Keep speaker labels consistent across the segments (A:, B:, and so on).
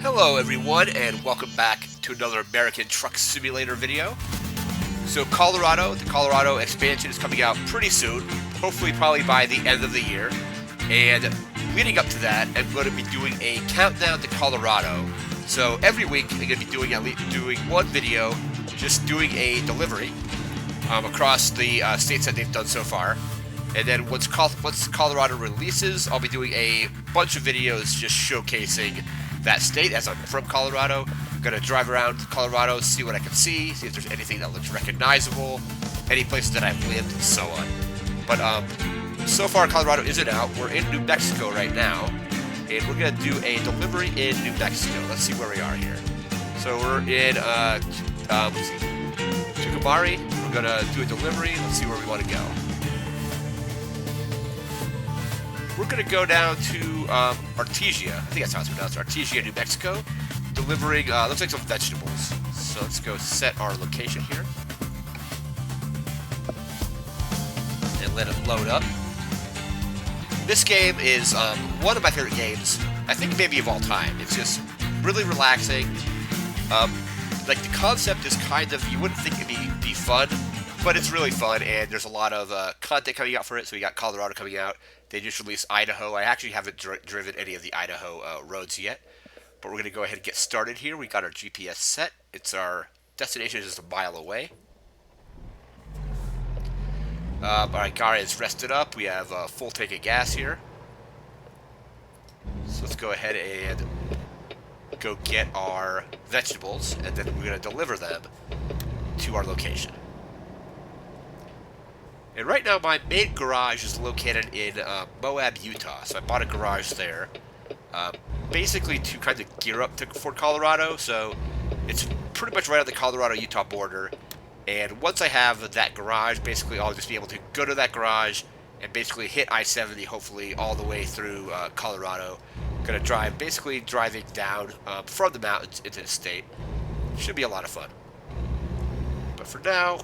A: Hello everyone, and welcome back to another American Truck Simulator video. So the Colorado expansion is coming out pretty soon, hopefully probably by the end of the year. And leading up to that, I'm going to be doing a countdown to Colorado. So every week I'm going to be doing one video, just doing a delivery across the states that they've done so far. And then once Colorado releases, I'll be doing a bunch of videos just showcasing that state, as I'm from Colorado. I'm going to drive around Colorado, see what I can see if there's anything that looks recognizable, any places that I've lived, and so on. But so far Colorado isn't out. We're in New Mexico right now, and we're going to do a delivery in New Mexico. Let's see where we are here. So we're in Tucumcari. We're going to do a delivery. Let's see where we want to go. We're going to go down to Artesia. I think that's how it's pronounced. Artesia, New Mexico. Delivering, looks like some vegetables. So let's go set our location here. And let it load up. This game is one of my favorite games, I think maybe of all time. It's just really relaxing. Like the concept is kind of, you wouldn't think it'd be fun, but it's really fun, and there's a lot of content coming out for it. So we got Colorado coming out. They just released Idaho. I actually haven't driven any of the Idaho roads yet, but we're going to go ahead and get started here. We got our GPS set. Our destination is just a mile away. Our car is rested up. We have a full tank of gas here. So let's go ahead and go get our vegetables, and then we're going to deliver them to our location. And right now, my main garage is located in Moab, Utah. So I bought a garage there, basically to kind of gear up for Colorado. So it's pretty much right on the Colorado-Utah border. And once I have that garage, basically I'll just be able to go to that garage and basically hit I-70, hopefully all the way through Colorado. Gonna basically driving down from the mountains into the state. Should be a lot of fun. But for now,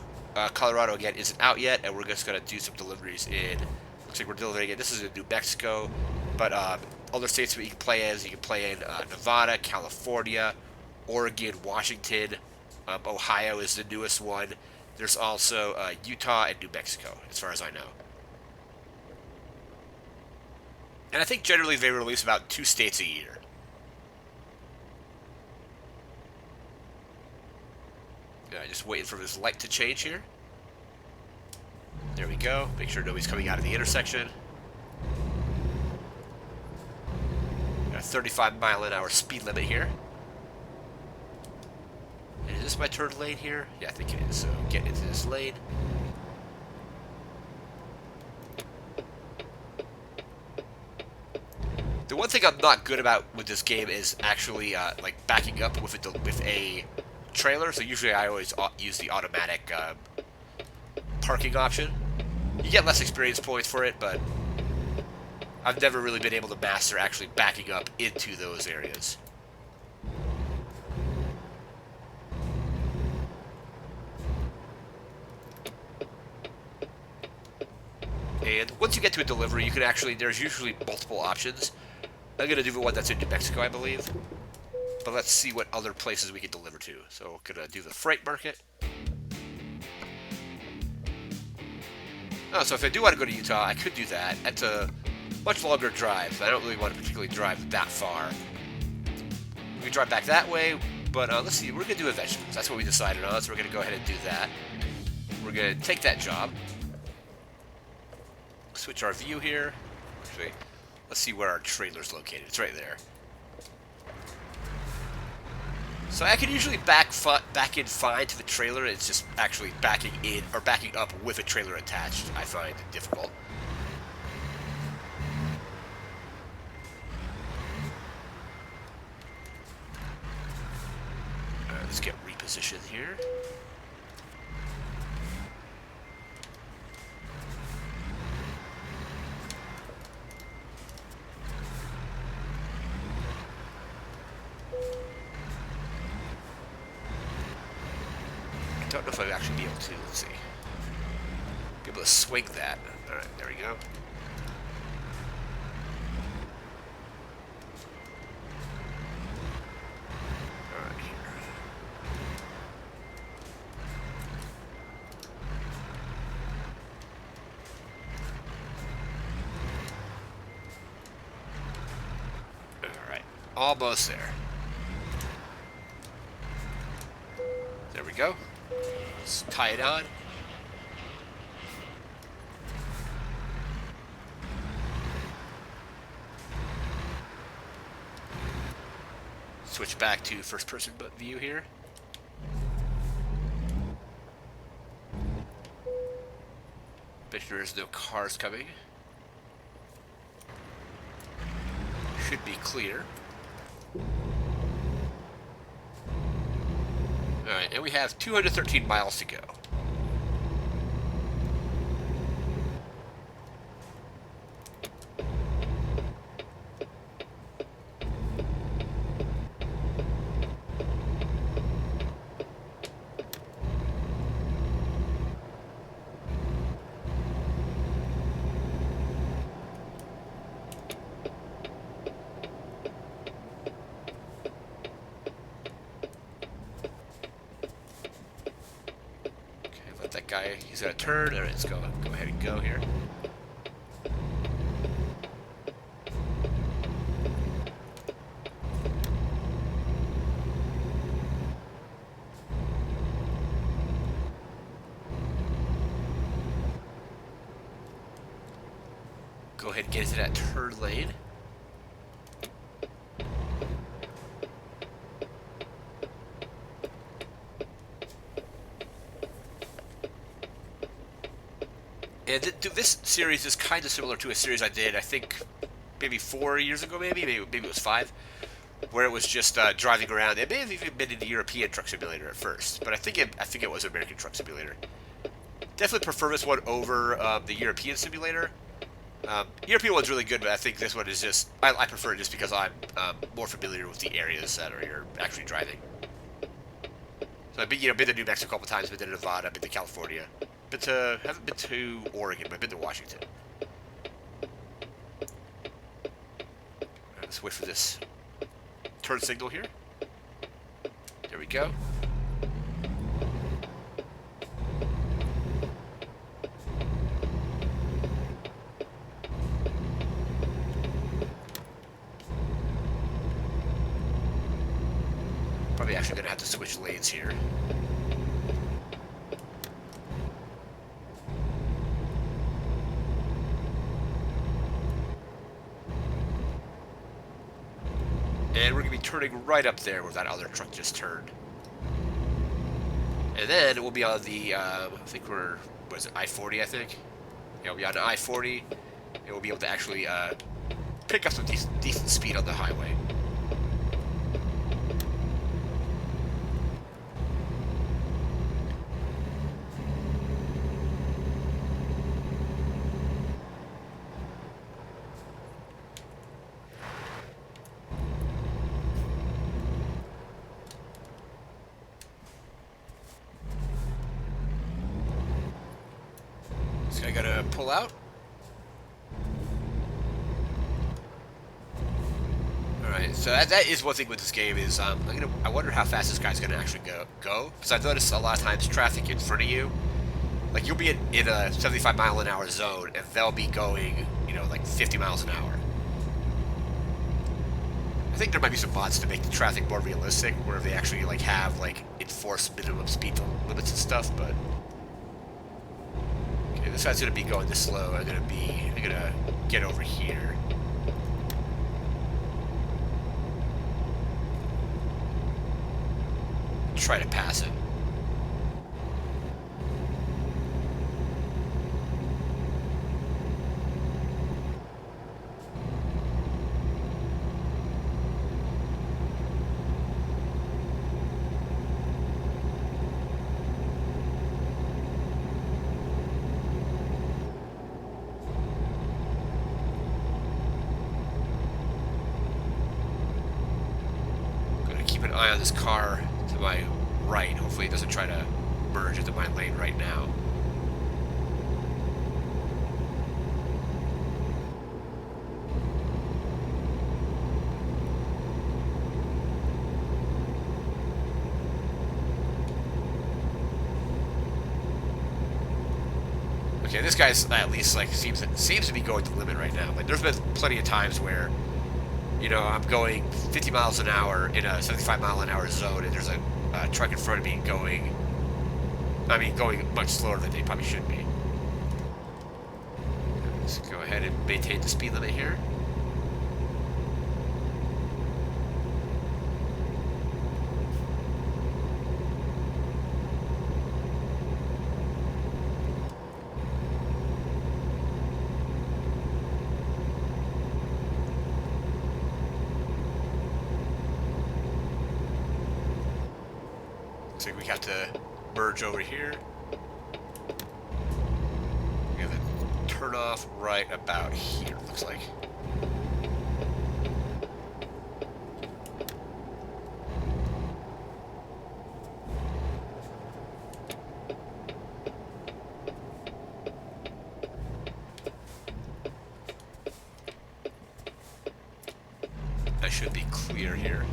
A: Colorado again isn't out yet, and we're just gonna do some deliveries in. Looks like we're delivering it. This is in New Mexico, but other states that you can play as, you can play in Nevada, California, Oregon, Washington, Ohio is the newest one. There's also Utah and New Mexico, as far as I know. And I think generally they release about 2 states a year. Just waiting for this light to change here. There we go. Make sure nobody's coming out of the intersection. Got a 35-mile-an-hour speed limit here. And is this my turn lane here? Yeah, I think it is. So get into this lane. The one thing I'm not good about with this game is actually like backing up with a trailer. So usually I always use the automatic parking option. You get less experience points for it, but I've never really been able to master actually backing up into those areas. And once you get to a delivery, you can actually, there's usually multiple options. I'm going to do the one that's in New Mexico, I believe. But let's see what other places we can deliver to. So we're going to do the freight market. Oh, so if I do want to go to Utah, I could do that. That's a much longer drive. I don't really want to particularly drive that far. We can drive back that way, but let's see. We're going to do a vegetables. That's what we decided on, so we're going to go ahead and do that. We're going to take that job. Switch our view here. Actually, let's see where our trailer's located. It's right there. So I can usually back in fine to the trailer. It's just actually backing in or backing up with a trailer attached I find difficult. Alright, let's get repositioned here. I don't know if I'd actually be able to. Let's see. Be able to swing that. Alright, there we go. Almost there. There we go. Let's tie it on. Switch back to first-person view here. Bet there's no cars coming. Should be clear. Alright, and we have 213 miles to go. That guy, he's gonna turn. All right, let's go ahead and go here. Go ahead and get into that turn lane. And this series is kind of similar to a series I did, I think, maybe 4 years ago, maybe it was 5, where it was just driving around. It may have even been in the European Truck Simulator at first, but I think it was American Truck Simulator. Definitely prefer this one over the European Simulator. European one's really good, but I think this one is just I prefer it just because I'm more familiar with the areas that you're actually driving. So I've been to New Mexico a couple times, been to Nevada, been to California. Haven't been to Oregon, but I've been to Washington. Right, let's wait for this turn signal here. There we go. Probably actually going to have to switch lanes here. And we're going to be turning right up there where that other truck just turned. And then we'll be on the, I think was it I-40, I think? Yeah, we'll be on I-40, and we'll be able to actually pick up some decent speed on the highway. So I gotta pull out. Alright, so that is one thing with this game is I wonder how fast this guy's gonna actually go. Because I've noticed a lot of times traffic in front of you, like you'll be in a 75 mile an hour zone and they'll be going, like 50 miles an hour. I think there might be some mods to make the traffic more realistic, where they actually like have like enforced minimum speed limits and stuff, but okay, this guy's gonna be going this slow. I'm gonna get over here. Try to pass it. Gonna keep an eye on this car to my right. Hopefully it doesn't try to merge into my lane right now. Okay, this guy's at least like seems to be going the limit right now. Like there's been plenty of times where you know, I'm going 50 miles an hour in a 75-mile-an-hour zone, and there's a truck in front of me going, going much slower than they probably should be. Let's go ahead and maintain the speed limit here. Looks like we have to merge over here. We have to turn off right about here, it looks like. I should be clear here.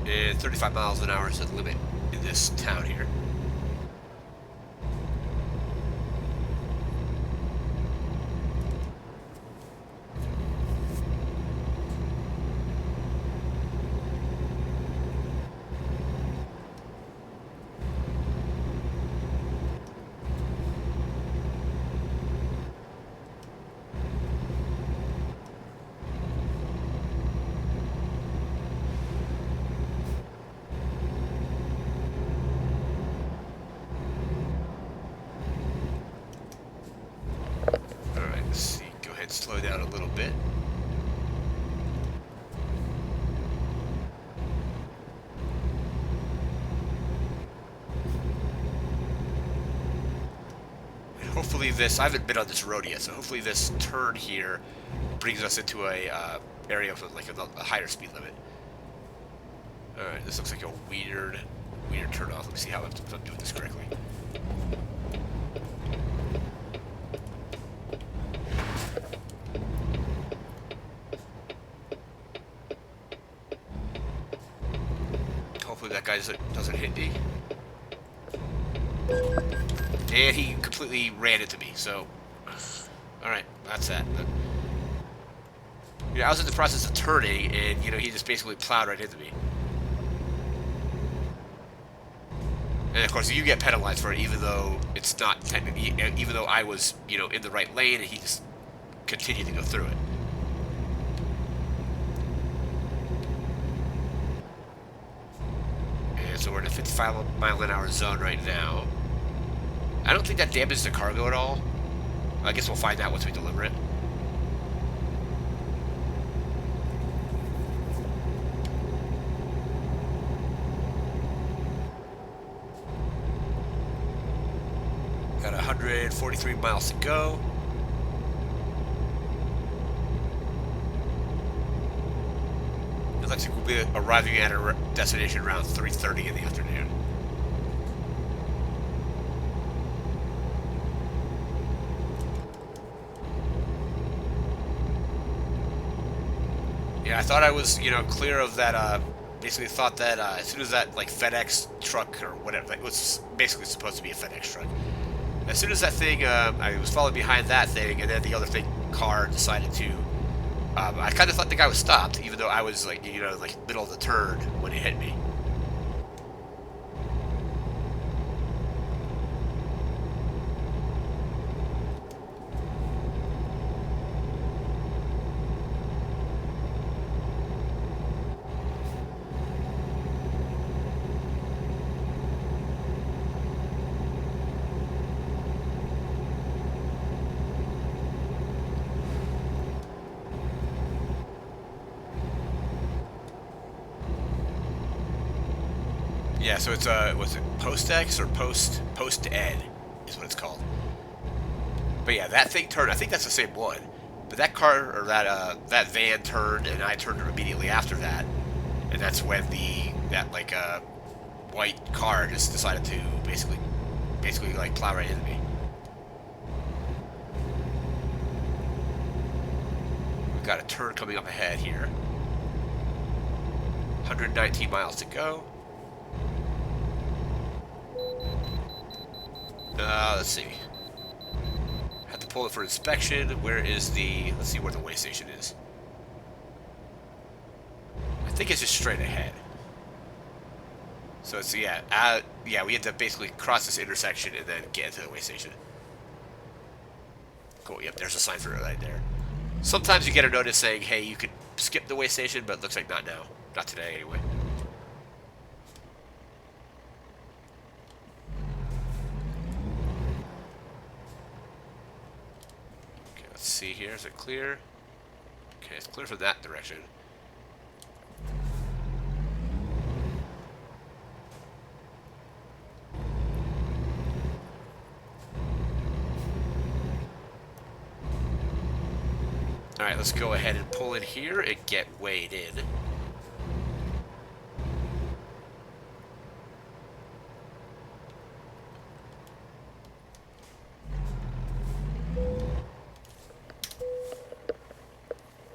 A: And 35 miles an hour is the limit in this town here. Slow down a little bit. And hopefully this, I haven't been on this road yet, so hopefully this turn here brings us into a area with like a higher speed limit. Alright, this looks like a weird turn off. Let me see how if I'm doing this correctly. Hopefully that guy doesn't hit me. And he completely ran into me, so... Alright, that's that. But, you know, I was in the process of turning, and, you know, he just basically plowed right into me. And, of course, you get penalized for it, even though it's not technically... Even though I was, you know, in the right lane, and he just continued to go through it. So we're in a 55-mile-an-hour zone right now. I don't think that damages the cargo at all. I guess we'll find out once we deliver it. Got 143 miles to go. It looks like we'll be arriving at our destination around 3:30 in the afternoon. Yeah, I thought I was, you know, clear of that, basically thought that as soon as that, like, FedEx truck or whatever, it was basically supposed to be a FedEx truck. As soon as that thing, I was following behind that thing, and then the other thing, car, decided to, I kind of thought the guy was stopped, even though I was, like, you know, like, middle of the turn when he hit me. Yeah, so it's was it Post-X or Post-Ed is what it's called. But yeah, that thing turned. I think that's the same one. But that car or that van turned, and I turned immediately after that, and that's when that white car just decided to basically like plow right into me. We've got a turn coming up ahead here. 119 miles to go. Let's see. Have to pull it for inspection. Where is the... Let's see where the way station is. I think it's just straight ahead. So it's, yeah, yeah, we have to basically cross this intersection and then get into the way station. Cool, yep, there's a sign for it right there. Sometimes you get a notice saying, hey, you could skip the way station, but it looks like not now. Not today, anyway. Okay, let's see here. Is it clear? Okay, it's clear from that direction. Alright, let's go ahead and pull in here and get weighed in.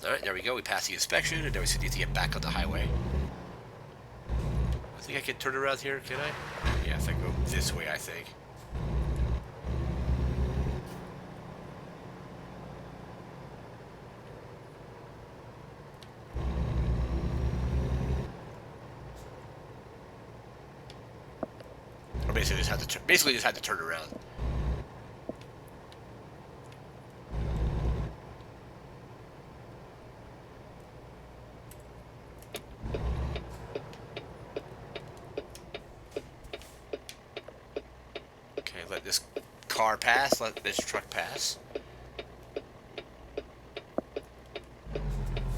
A: Alright, there we go. We passed the inspection, and now we just need to get back on the highway. I think I can turn around here, can I? Yeah, if I go this way, I think. Or basically just had to turn around. Okay, let this car pass, let this truck pass.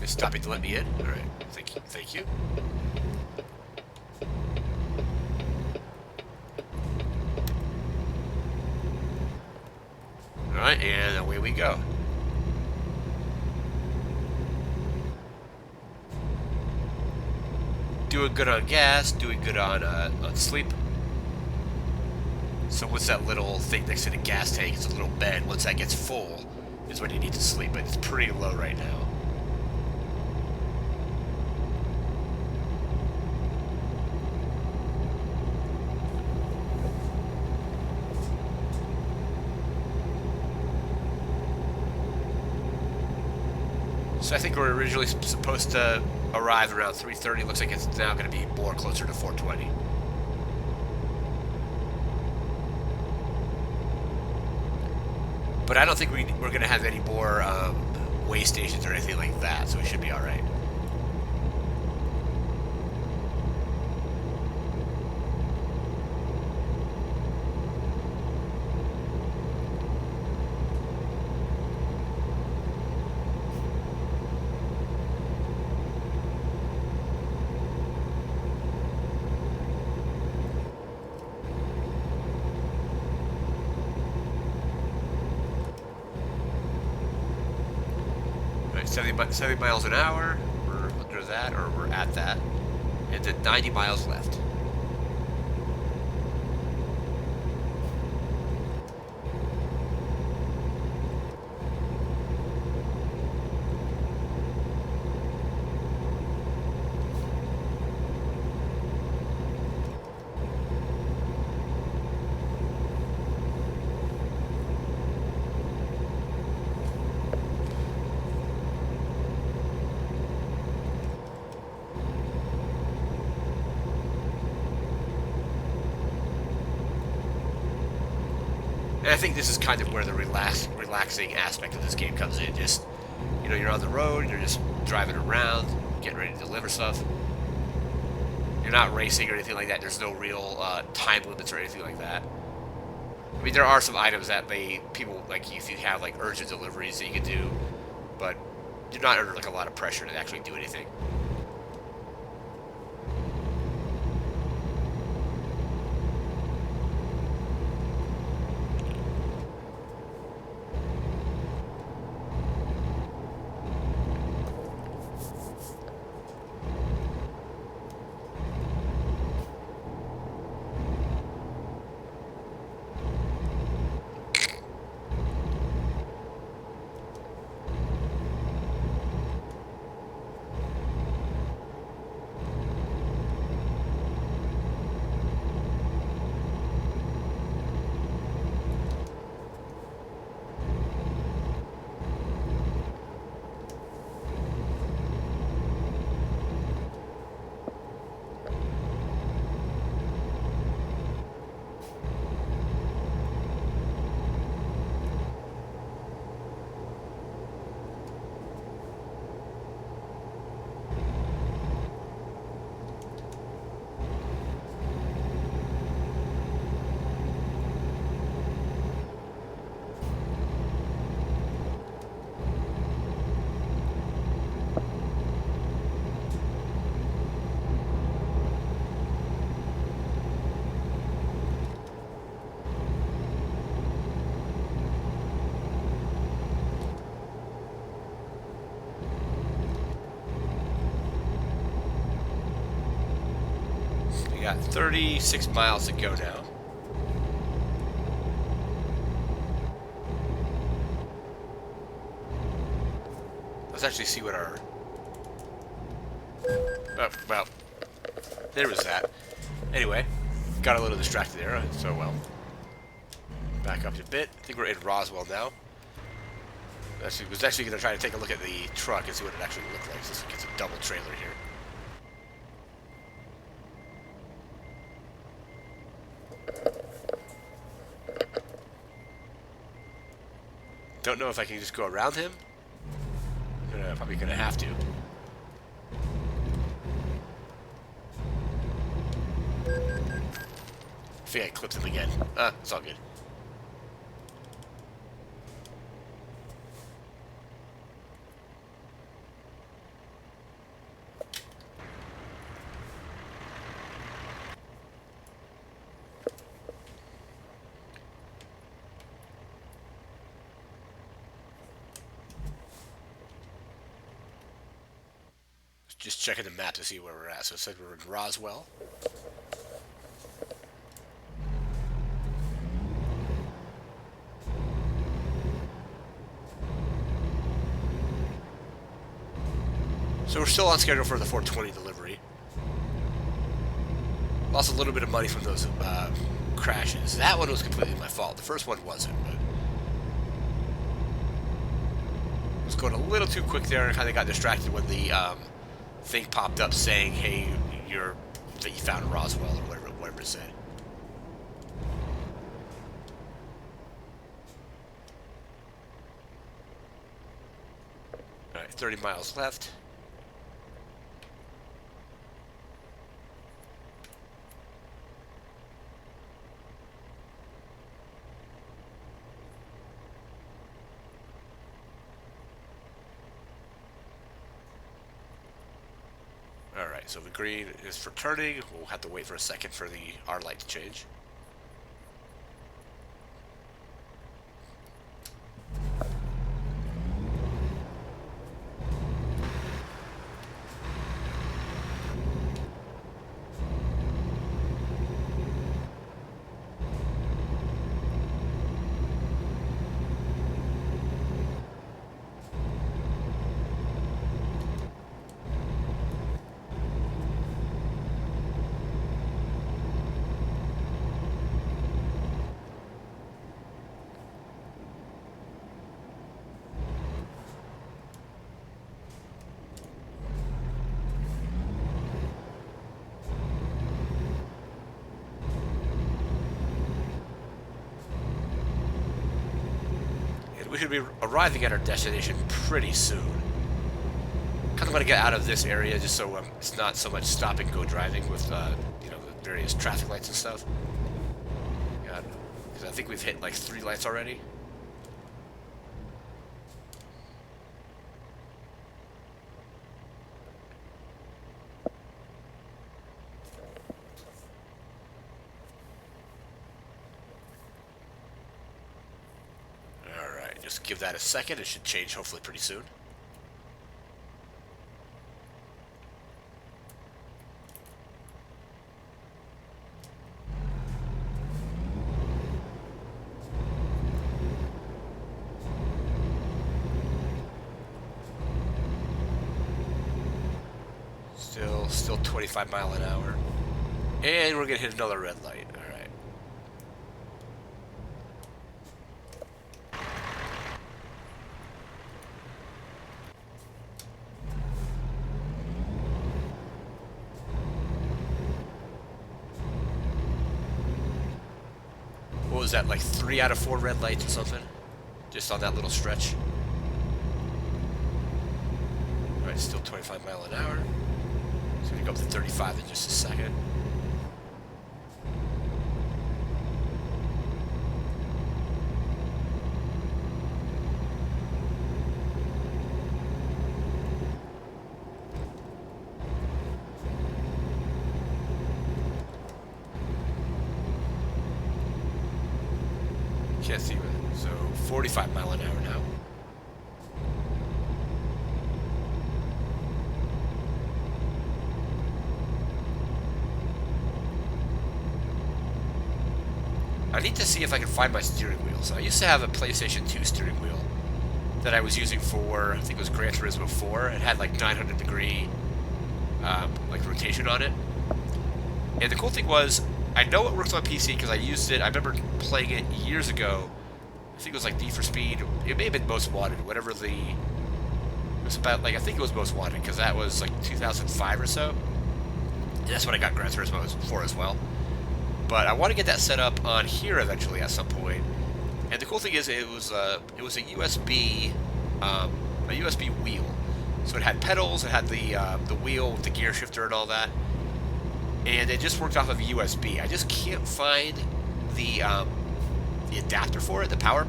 A: It's stopping to let me in? Alright, thank you. Alright, and away we go. Doing good on gas, doing good on sleep. So what's that little thing next to the gas tank? It's a little bed. Once that gets full is when you need to sleep, but it's pretty low right now. So I think we're originally supposed to arrive around 3:30. Looks like it's now going to be more closer to 4:20. But I don't think we're going to have any more way stations or anything like that, so we should be all right. Right, 70 miles an hour. We're under that, or we're at that. And then 90 miles left. And I think this is kind of where the relaxing aspect of this game comes in. Just, you know, you're on the road, you're just driving around, getting ready to deliver stuff. You're not racing or anything like that. There's no real time limits or anything like that. I mean, there are some items that people, like, if you have, like, urgent deliveries that you can do, but you're not under, like, a lot of pressure to actually do anything. We got 36 miles to go now. Let's actually see what our... Oh, well, there was that. Anyway, got a little distracted there, so well. Back up a bit. I think we're in Roswell now. Was actually going to try to take a look at the truck and see what it actually looked like. So it's a double trailer here. Don't know if I can just go around him. Probably gonna have to. I think I clipped him again. It's all good. Just checking the map to see where we're at. So it said we're in Roswell. So we're still on schedule for the 420 delivery. Lost a little bit of money from those crashes. That one was completely my fault. The first one wasn't, but I was going a little too quick there and kind of got distracted when the thing popped up saying, "Hey, that you found Roswell," or whatever it said. All right, 30 miles left. Alright, so the green is for turning. We'll have to wait for a second for our light to change. We should be arriving at our destination pretty soon. Kind of want to get out of this area just so it's not so much stop and go driving with you know, the various traffic lights and stuff. Because I think we've hit like 3 lights already. Just give that a second. It should change hopefully pretty soon. Still 25 miles an hour. And we're gonna hit another red light. Alright. What was that, like 3 out of 4 red lights or something? Just on that little stretch. Alright, still 25 miles an hour. It's gonna go up to 35 in just a second. Can't see it. So 45 mile an hour now. need to see if I can find my steering wheel. So I used to have a PlayStation 2 steering wheel that I was using for, I think it was Gran Turismo 4. It had like 900-degree like rotation on it. And the cool thing was, I know it works on PC because I used it. I remember playing it years ago. I think it was like Need for Speed. It may have been Most Wanted, whatever the... It was about, like, I think it was Most Wanted because that was like 2005 or so. And that's when I got Gran Turismo 4 as well. But I want to get that set up on here eventually at some point. And the cool thing is, it was a USB wheel. So it had pedals, it had the wheel with the gear shifter and all that. And it just worked off of USB. I just can't find the adapter for it, the power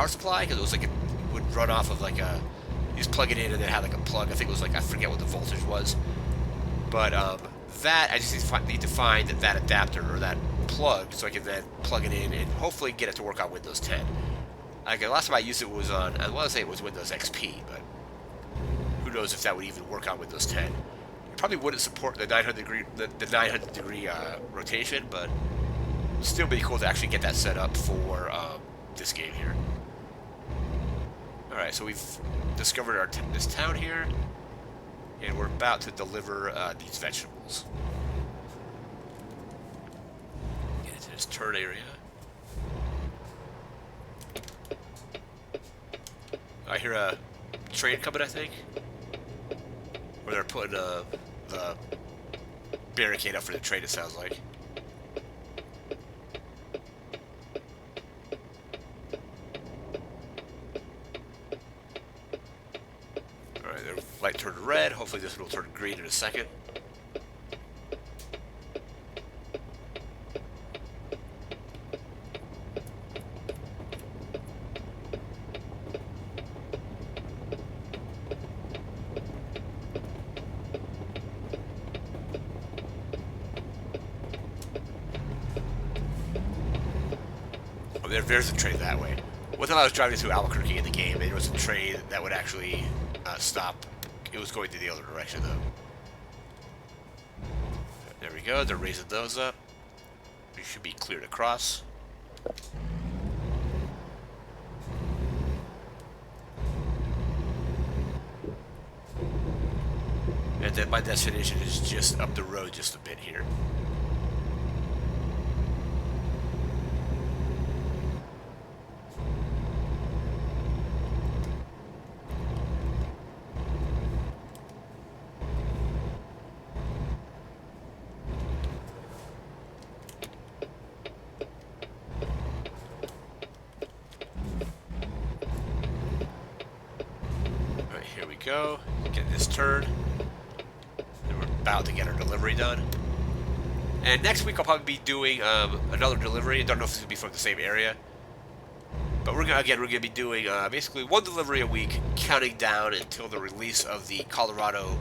A: supply, because it was like it would run off of like a, you just plug it in and it had like a plug. I think it was like, I forget what the voltage was. But that, I just need to find that adapter or that plug so I can then plug it in and hopefully get it to work on Windows 10. Like, the last time I used it was on, I want to say it was Windows XP, but who knows if that would even work on Windows 10. It probably wouldn't support the 900-degree rotation, but it'd still be cool to actually get that set up for this game here. Alright, so we've discovered this town here, and we're about to deliver these vegetables. Get into this turn area. I hear a train coming, I think. Or they're putting the barricade up for the train, it sounds like. Alright, their light turned red. Hopefully this one will turn green in a second. There's a train that way. One time I was driving through Albuquerque in the game, and there was a train that would actually stop. It was going to the other direction, though. There we go. They're raising those up. We should be cleared across. And then my destination is just up the road just a bit here. Go get this turn, and we're about to get our delivery done. And next week I'll probably be doing another delivery. I don't know if it's gonna be from the same area, but we're gonna be doing basically one delivery a week, counting down until the release of the Colorado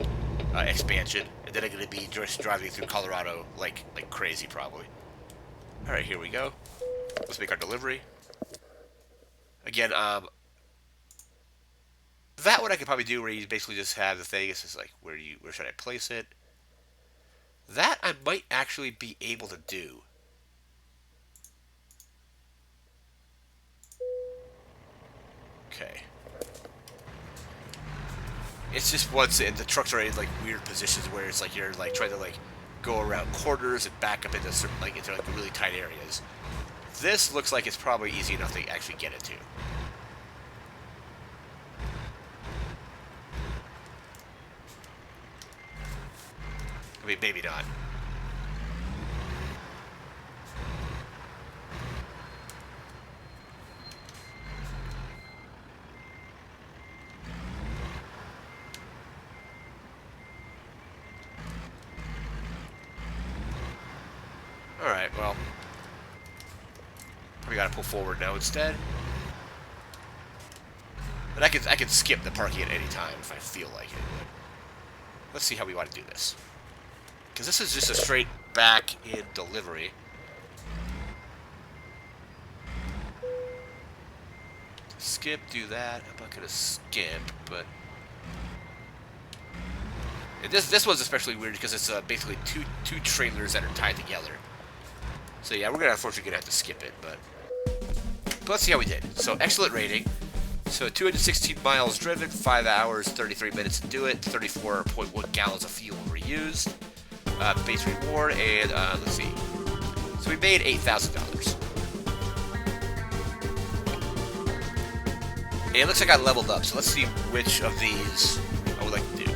A: expansion, and then I'm gonna be just driving through Colorado like crazy probably. All right, here we go. Let's make our delivery. Again, that one I could probably do where you basically just have the thing. It's just like, where should I place it? That I might actually be able to do. Okay. It's just once the trucks are in like weird positions where it's like you're like trying to like go around corners and back up into certain, into really tight areas. This looks like it's probably easy enough to actually get into. I mean, maybe not. Alright, well. We gotta pull forward now instead. But I could skip the parking at any time if I feel like it. Let's see how we want to do this. Because this is just a straight back in delivery. Skip, do that. I'm not gonna skip, but and this one's especially weird because it's basically two trailers that are tied together. So yeah, we're unfortunately gonna have to skip it, but But let's see how we did. So excellent rating. So 216 miles driven, 5 hours, 33 minutes to do it, 34.1 gallons of fuel were used. Base reward, and let's see. So we made $8,000. And it looks like I leveled up, so let's see which of these I would like to do.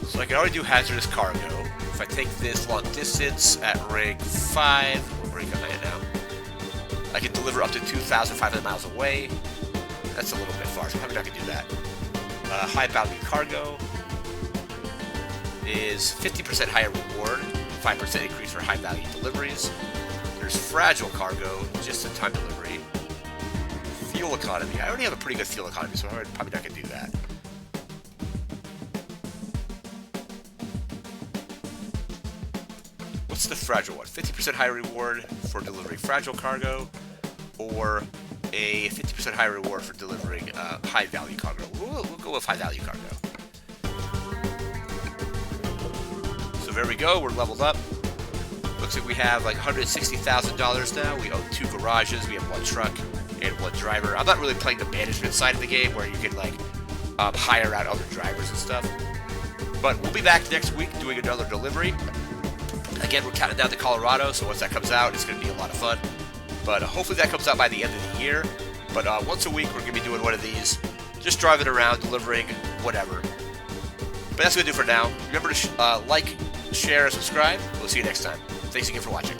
A: So I can already do hazardous cargo. If I take this long distance at rank 5, where am I at now? I can deliver up to 2,500 miles away. That's a little bit far, so I'm probably not going to do that. High value cargo is 50% higher reward, 5% increase for high value deliveries. There's fragile cargo, just in time delivery. Fuel economy. I already have a pretty good fuel economy, so I'm probably not going to do that. What's the fragile one? 50% higher reward for delivering fragile cargo, or a 50% higher reward for delivering high value cargo. We'll go with high value cargo. So there we go, we're leveled up. Looks like we have like $160,000 now. We own 2 garages, we have 1 truck, and 1 driver. I'm not really playing the management side of the game where you can like hire out other drivers and stuff. But we'll be back next week doing another delivery. Again, we're counting down to Colorado, so once that comes out, it's going to be a lot of fun. But hopefully that comes out by the end of the year. But once a week, we're going to be doing one of these. Just driving around, delivering, whatever. But that's going to do for now. Remember to like, share, and subscribe. We'll see you next time. Thanks again for watching.